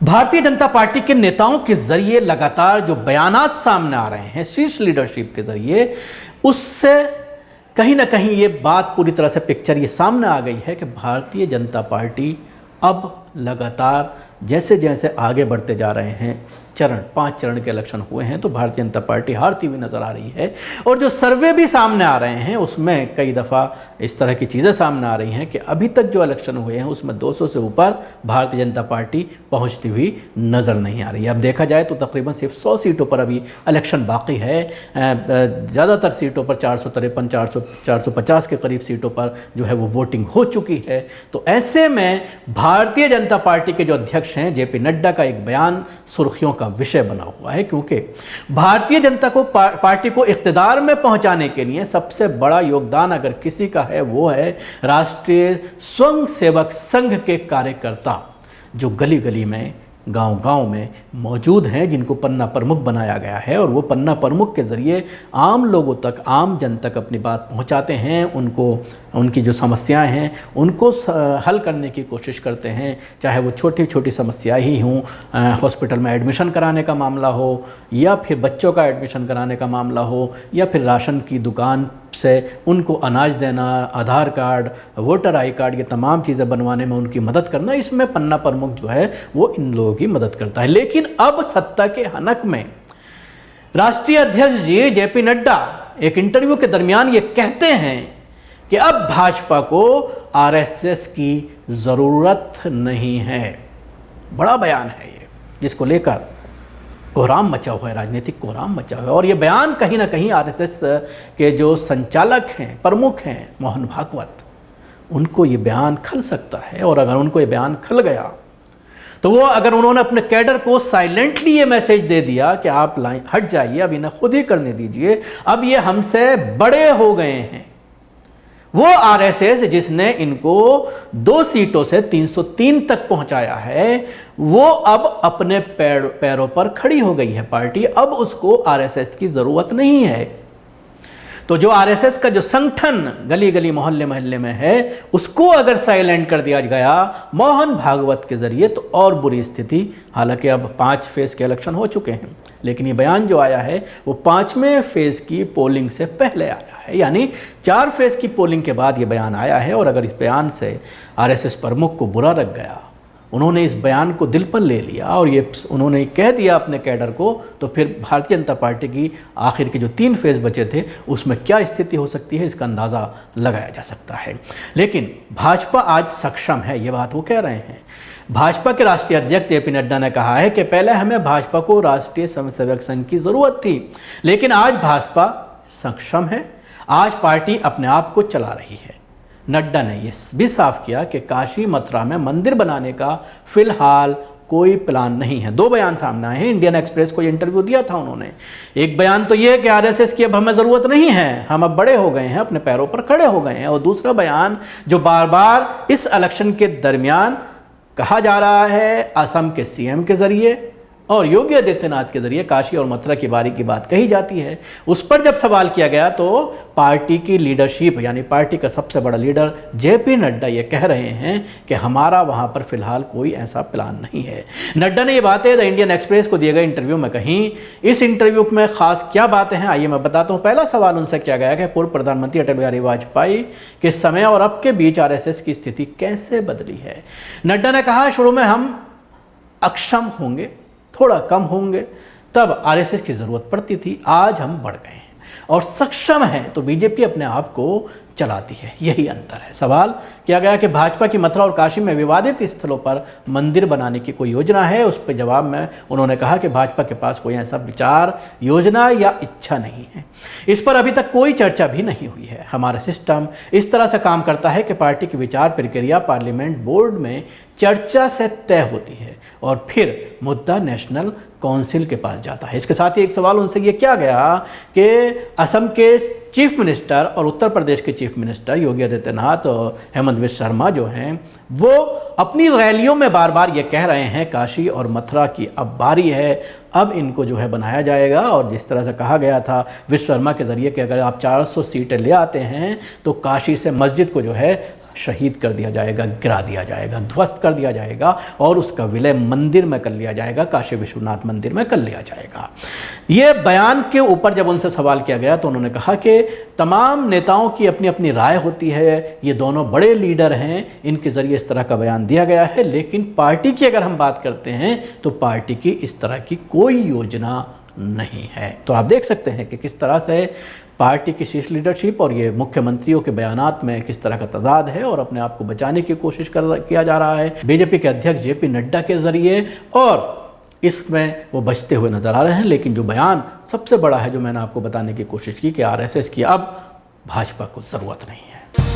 Bharatiya Janata party के नेताओं के जरिए लगातार जो बयानात सामने आ रहे हैं शीर्ष लीडरशिप के जरिए, उससे कहीं ना कहीं ये बात पूरी तरह से पिक्चर ये सामने आ गई है कि भारतीय जनता पार्टी अब लगातार जैसे जैसे आगे बढ़ते जा रहे हैं, 5 चरण के इलेक्शन हुए हैं तो भारतीय जनता पार्टी हारती हुई नज़र आ रही है। और जो सर्वे भी सामने आ रहे हैं उसमें कई दफ़ा इस तरह की चीज़ें सामने आ रही हैं कि अभी तक जो इलेक्शन हुए हैं उसमें 200 से ऊपर भारतीय जनता पार्टी पहुंचती हुई नज़र नहीं आ रही है। अब देखा जाए तो तकरीबन सिर्फ 100 सीटों पर अभी इलेक्शन बाकी है। ज़्यादातर सीटों पर 453, 450 के करीब सीटों पर जो है वो वोटिंग हो चुकी है। तो ऐसे में भारतीय जनता पार्टी के जो अध्यक्ष हैं जेपी नड्डा का एक बयान सुर्खियों का विषय बना हुआ है, क्योंकि भारतीय जनता को पार्टी को इख्तिदार में पहुंचाने के लिए सबसे बड़ा योगदान अगर किसी का है वो है राष्ट्रीय स्वयंसेवक संघ के कार्यकर्ता जो गली गली में, गांव-गांव में मौजूद हैं, जिनको पन्ना प्रमुख बनाया गया है। और वो पन्ना प्रमुख के ज़रिए आम लोगों तक, आम जन तक अपनी बात पहुंचाते हैं, उनको उनकी जो समस्याएं हैं उनको हल करने की कोशिश करते हैं। चाहे वो छोटी छोटी समस्याएं ही हों, हॉस्पिटल में एडमिशन कराने का मामला हो, या फिर बच्चों का एडमिशन कराने का मामला हो, या फिर राशन की दुकान से उनको अनाज देना, आधार कार्ड, वोटर आई कार्ड, ये तमाम चीज़ें बनवाने में उनकी मदद करना, इसमें पन्ना प्रमुख जो है वो इन लोगों की मदद करता है। लेकिन अब सत्ता के हनक में राष्ट्रीय अध्यक्ष जी जेपी नड्डा एक इंटरव्यू के दरमियान ये कहते हैं कि अब भाजपा को आरएसएस की ज़रूरत नहीं है। बड़ा बयान है ये, जिसको लेकर कोहराम मचा हुआ है, राजनीतिक कोहराम मचा हुआ है। और ये बयान कहीं ना कहीं आरएसएस के जो संचालक हैं, प्रमुख हैं, मोहन भागवत, उनको ये बयान खल सकता है। और अगर उनको ये बयान खल गया तो वो, अगर उन्होंने अपने कैडर को साइलेंटली ये मैसेज दे दिया कि आप लाइन हट जाइए, अब इन्हें खुद ही करने दीजिए, अब ये हमसे बड़े हो गए हैं। वो आरएसएस जिसने इनको 2 सीटों से 303 तक पहुंचाया है, वो अब अपने पैरों पर खड़ी हो गई है पार्टी। अब उसको आरएसएस की जरूरत नहीं है। तो जो आरएसएस का जो संगठन गली गली, मोहल्ले मोहल्ले में है, उसको अगर साइलेंट कर दिया गया मोहन भागवत के जरिए तो और बुरी स्थिति। हालांकि अब 5 फेज के इलेक्शन हो चुके हैं, लेकिन ये बयान जो आया है वो 5वें फेज की पोलिंग से पहले आया है, यानी 4 फेज की पोलिंग के बाद ये बयान आया है। और अगर इस बयान से आरएसएस प्रमुख को बुरा लग गया, उन्होंने इस बयान को दिल पर ले लिया और ये उन्होंने कह दिया अपने कैडर को, तो फिर भारतीय जनता पार्टी की आखिर के जो 3 फेज बचे थे उसमें क्या स्थिति हो सकती है, इसका अंदाज़ा लगाया जा सकता है। लेकिन भाजपा आज सक्षम है, ये बात वो कह रहे हैं। भाजपा के राष्ट्रीय अध्यक्ष जेपी नड्डा ने कहा है कि पहले हमें भाजपा को राष्ट्रीय स्वयंसेवक संघ की ज़रूरत थी, लेकिन आज भाजपा सक्षम है, आज पार्टी अपने आप को चला रही है। नड्डा ने ये भी साफ किया कि काशी मथुरा में मंदिर बनाने का फिलहाल कोई प्लान नहीं है। 2 बयान सामने आए हैं। इंडियन एक्सप्रेस को ये इंटरव्यू दिया था उन्होंने। एक बयान तो ये है कि आरएसएस की अब हमें ज़रूरत नहीं है, हम अब बड़े हो गए हैं, अपने पैरों पर खड़े हो गए हैं। और दूसरा बयान जो बार बार इस इलेक्शन के दरमियान कहा जा रहा है, असम के सीएम के ज़रिए और योगी आदित्यनाथ के जरिए काशी और मथुरा की बारी की बात कही जाती है। उस पर जब सवाल किया गया तो पार्टी की लीडरशिप, यानी पार्टी का सबसे बड़ा लीडर जेपी नड्डा ये कह रहे हैं कि हमारा वहां पर फिलहाल कोई ऐसा प्लान नहीं है। नड्डा ने ये बातें द इंडियन एक्सप्रेस को दिए गए इंटरव्यू में कहीं। इस इंटरव्यू में खास क्या बातें हैं आइए मैं बताता हूँ। पहला सवाल उनसे किया गया कि पूर्व प्रधानमंत्री अटल बिहारी वाजपेयी के समय और अब के बीच आरएसएस की स्थिति कैसे बदली है। नड्डा ने कहा, शुरू में हम अक्षम होंगे, थोड़ा कम होंगे, तब आरएसएस की ज़रूरत पड़ती थी, आज हम बढ़ गए हैं और सक्षम हैं तो बीजेपी अपने आप को चलाती है, यही अंतर है। सवाल किया गया कि भाजपा की मथुरा और काशी में विवादित स्थलों पर मंदिर बनाने की कोई योजना है। उस पर जवाब में उन्होंने कहा कि भाजपा के पास कोई ऐसा विचार, योजना या इच्छा नहीं है। इस पर अभी तक कोई चर्चा भी नहीं हुई है। हमारा सिस्टम इस तरह से काम करता है कि पार्टी की विचार प्रक्रिया पार्लियामेंट बोर्ड में चर्चा से तय होती है और फिर मुद्दा नेशनल काउंसिल के पास जाता है। इसके साथ ही एक सवाल उनसे ये किया गया कि असम के चीफ मिनिस्टर और उत्तर प्रदेश के चीफ मिनिस्टर योगी आदित्यनाथ और हेमंत बिश्व शर्मा जो हैं, वो अपनी रैलियों में बार बार ये कह रहे हैं काशी और मथुरा की अब बारी है, अब इनको जो है बनाया जाएगा। और जिस तरह से कहा गया था विश्व शर्मा के ज़रिए कि अगर आप 400 सीटें ले आते हैं तो काशी से मस्जिद को जो है शहीद कर दिया जाएगा, गिरा दिया जाएगा, ध्वस्त कर दिया जाएगा और उसका विलय मंदिर में कर लिया जाएगा, काशी विश्वनाथ मंदिर में कर लिया जाएगा। ये बयान के ऊपर जब उनसे सवाल किया गया तो उन्होंने कहा कि तमाम नेताओं की अपनी अपनी राय होती है, ये दोनों बड़े लीडर हैं, इनके ज़रिए इस तरह का बयान दिया गया है, लेकिन पार्टी की अगर हम बात करते हैं तो पार्टी की इस तरह की कोई योजना नहीं है। तो आप देख सकते हैं कि किस तरह से पार्टी की शीर्ष लीडरशिप और ये मुख्यमंत्रियों के बयानात में किस तरह का तजाद है और अपने आप को बचाने की कोशिश किया जा रहा है बीजेपी के अध्यक्ष जेपी नड्डा के ज़रिए, और इसमें वो बचते हुए नज़र आ रहे हैं। लेकिन जो बयान सबसे बड़ा है, जो मैंने आपको बताने की कोशिश की कि आरएसएस की अब भाजपा को ज़रूरत नहीं है।